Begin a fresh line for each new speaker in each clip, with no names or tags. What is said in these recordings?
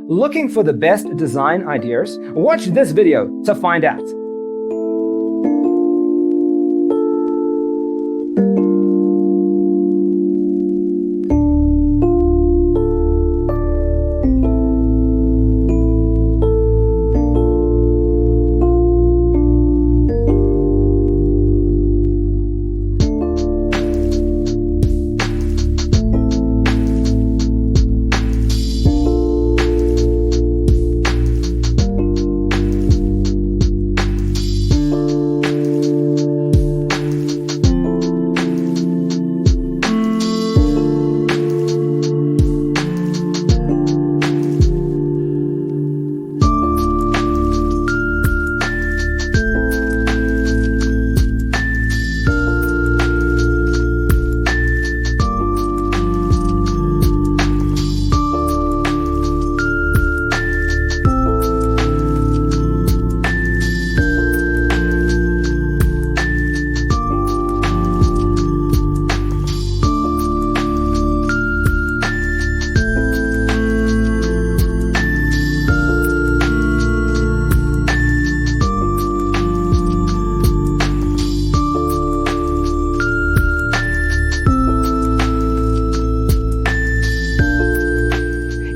Looking for the best design ideas? Watch this video to find out.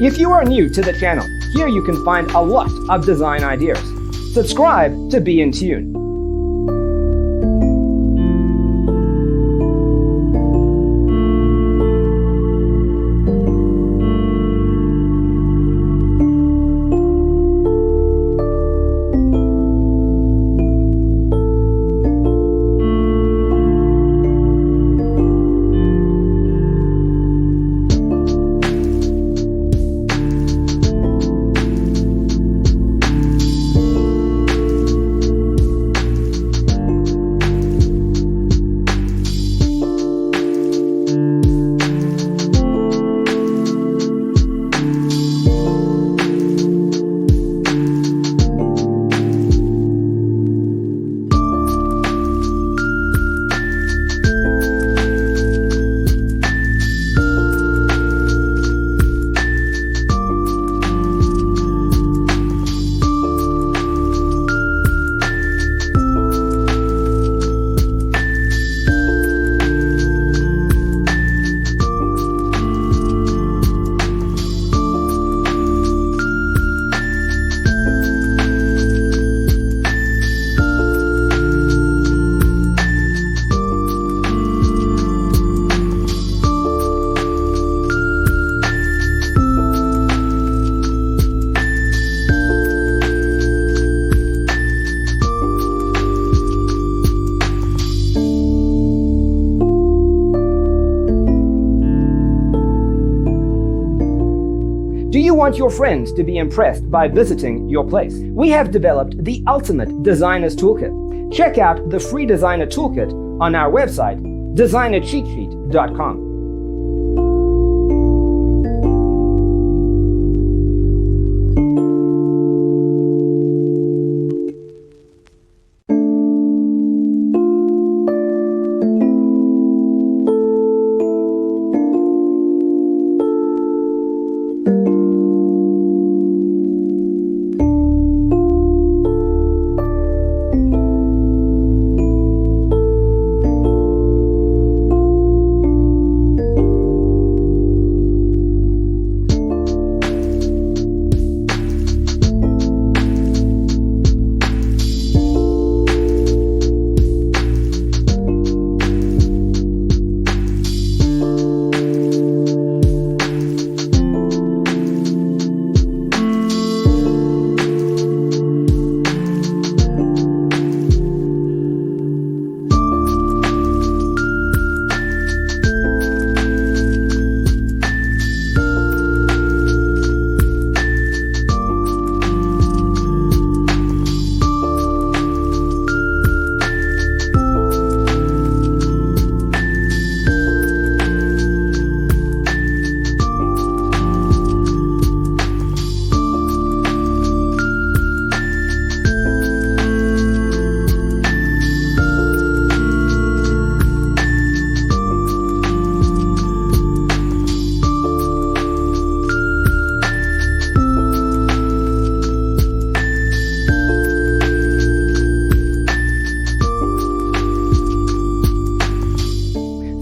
If you are new to the channel, here you can find a lot of design ideas. Subscribe to be in tune. Do you want your friends to be impressed by visiting your place? We have developed the ultimate designer's toolkit. Check out the free designer toolkit on our website, designercheatsheet.com.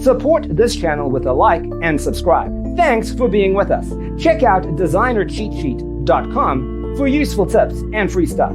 Support this channel with a like and subscribe. Thanks for being with us. Check out designercheatsheet.com for useful tips and free stuff.